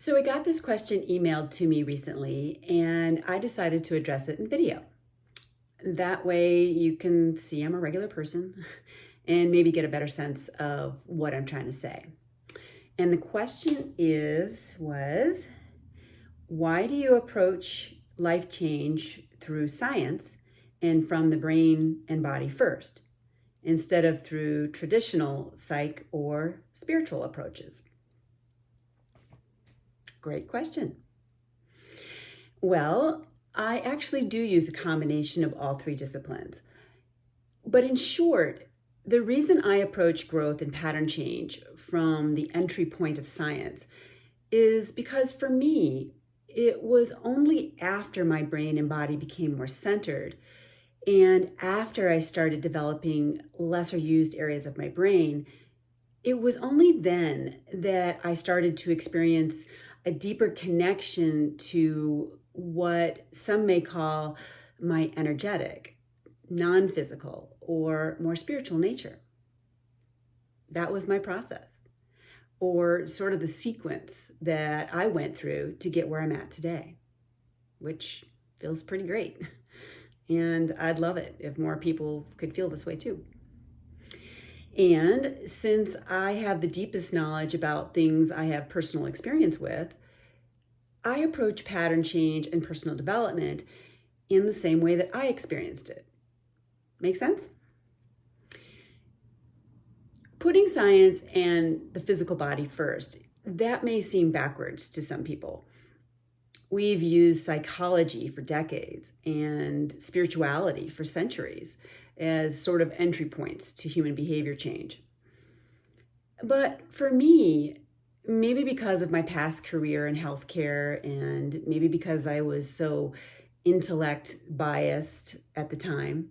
So I got this question emailed to me recently, and I decided to address it in video. That way you can see I'm a regular person and maybe get a better sense of what I'm trying to say. And the question was, why do you approach life change through science and from the brain and body first, instead of through traditional psych or spiritual approaches? Great question. Well, I actually do use a combination of all three disciplines. But in short, the reason I approach growth and pattern change from the entry point of science is because for me, it was only after my brain and body became more centered and after I started developing lesser used areas of my brain, it was only then that I started to experience a deeper connection to what some may call my energetic, non physical, or more spiritual nature. That was my process, or sort of the sequence that I went through to get where I'm at today, which feels pretty great. And I'd love it if more people could feel this way too. And since I have the deepest knowledge about things I have personal experience with, I approach pattern change and personal development in the same way that I experienced it. Make sense? Putting science and the physical body first, that may seem backwards to some people. We've used psychology for decades and spirituality for centuries as sort of entry points to human behavior change. But for me, maybe because of my past career in healthcare and maybe because I was so intellect biased at the time,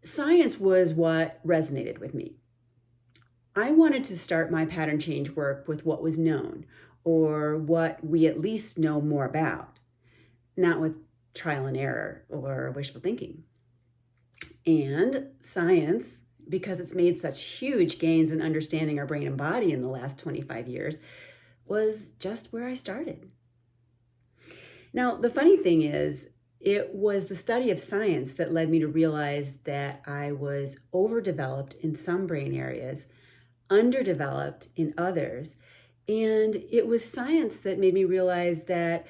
science was what resonated with me. I wanted to start my pattern change work with what was known, or what we at least know more about, not with trial and error or wishful thinking. And science, because it's made such huge gains in understanding our brain and body in the last 25 years, was just where I started. Now, the funny thing is, it was the study of science that led me to realize that I was overdeveloped in some brain areas, underdeveloped in others. And it was science that made me realize that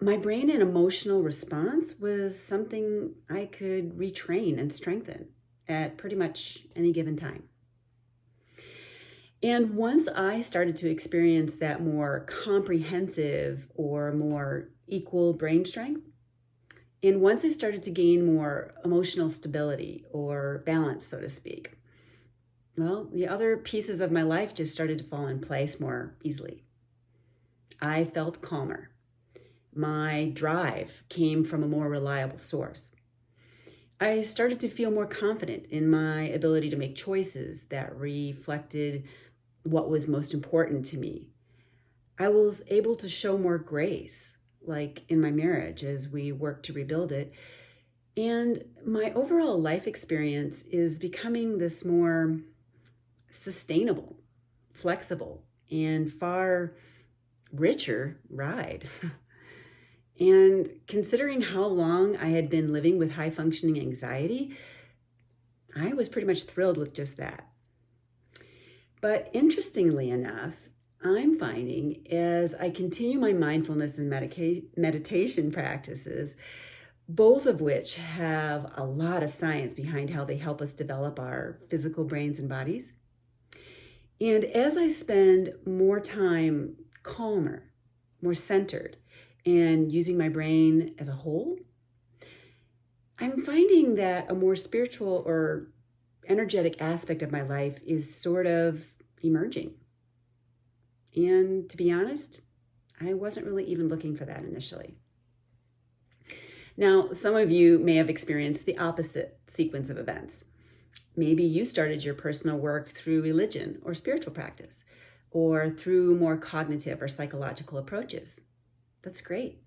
my brain and emotional response was something I could retrain and strengthen at pretty much any given time. And once I started to experience that more comprehensive or more equal brain strength, and once I started to gain more emotional stability or balance, so to speak, well, the other pieces of my life just started to fall in place more easily. I felt calmer. My drive came from a more reliable source. I started to feel more confident in my ability to make choices that reflected what was most important to me. I was able to show more grace, like in my marriage as we worked to rebuild it. And my overall life experience is becoming this more sustainable, flexible, and far richer ride. And considering how long I had been living with high functioning anxiety, I was pretty much thrilled with just that. But interestingly enough, I'm finding as I continue my mindfulness and meditation practices, both of which have a lot of science behind how they help us develop our physical brains and bodies. And as I spend more time calmer, more centered, and using my brain as a whole, I'm finding that a more spiritual or energetic aspect of my life is sort of emerging. And to be honest, I wasn't really even looking for that initially. Now, some of you may have experienced the opposite sequence of events. Maybe you started your personal work through religion or spiritual practice, or through more cognitive or psychological approaches. That's great.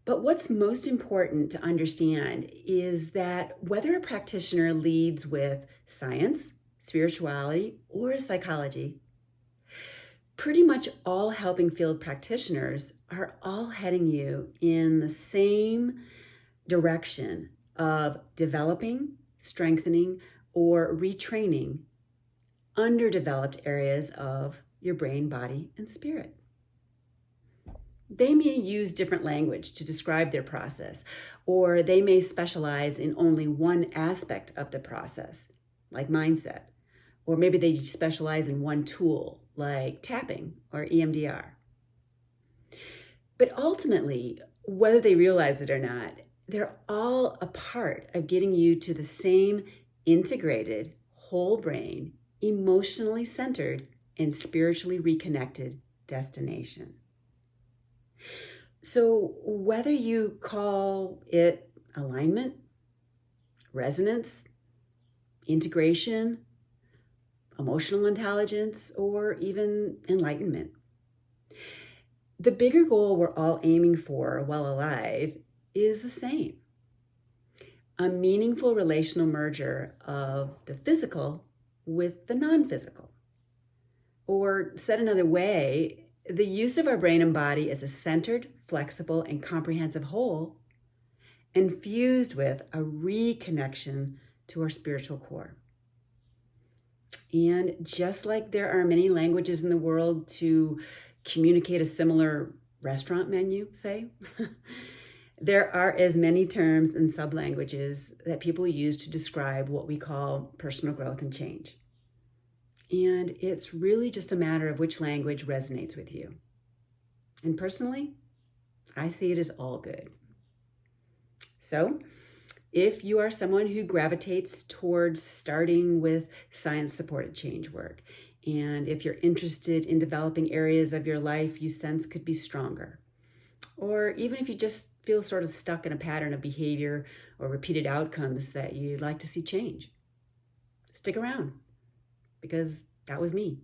But what's most important to understand is that whether a practitioner leads with science, spirituality, or psychology, pretty much all helping field practitioners are all heading you in the same direction of developing, strengthening, or retraining underdeveloped areas of your brain, body, and spirit. They may use different language to describe their process, or they may specialize in only one aspect of the process, like mindset, or maybe they specialize in one tool, like tapping or EMDR. But ultimately, whether they realize it or not, they're all a part of getting you to the same integrated, whole brain, emotionally centered, and spiritually reconnected destination. So whether you call it alignment, resonance, integration, emotional intelligence, or even enlightenment, the bigger goal we're all aiming for while alive is the same: a meaningful relational merger of the physical with the non-physical. Or said another way, the use of our brain and body as a centered, flexible, and comprehensive whole, infused with a reconnection to our spiritual core. And just like there are many languages in the world to communicate a similar restaurant menu, say, there are as many terms and sub-languages that people use to describe what we call personal growth and change. And it's really just a matter of which language resonates with you. And personally, I see it as all good. So, if you are someone who gravitates towards starting with science-supported change work, and if you're interested in developing areas of your life you sense could be stronger, or even if you just feel sort of stuck in a pattern of behavior or repeated outcomes that you'd like to see change, stick around, because that was me.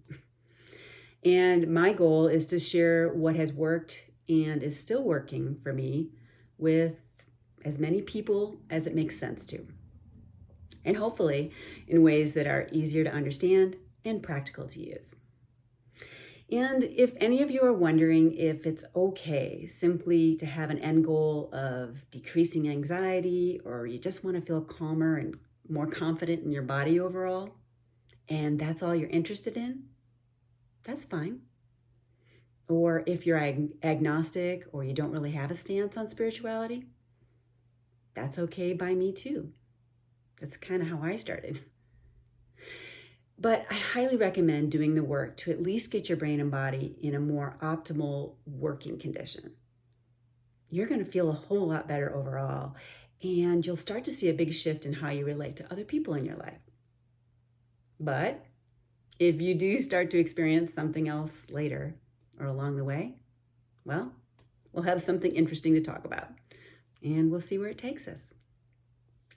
And my goal is to share what has worked and is still working for me with as many people as it makes sense to. And hopefully in ways that are easier to understand and practical to use. And if any of you are wondering if it's okay simply to have an end goal of decreasing anxiety, or you just want to feel calmer and more confident in your body overall, and that's all you're interested in, that's fine. Or if you're agnostic or you don't really have a stance on spirituality, that's okay by me too. That's kind of how I started. But I highly recommend doing the work to at least get your brain and body in a more optimal working condition. You're going to feel a whole lot better overall, and you'll start to see a big shift in how you relate to other people in your life. But if you do start to experience something else later or along the way, well, we'll have something interesting to talk about, and we'll see where it takes us.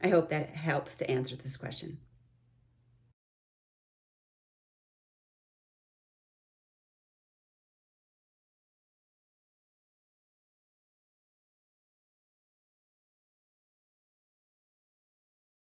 I hope that helps to answer this question.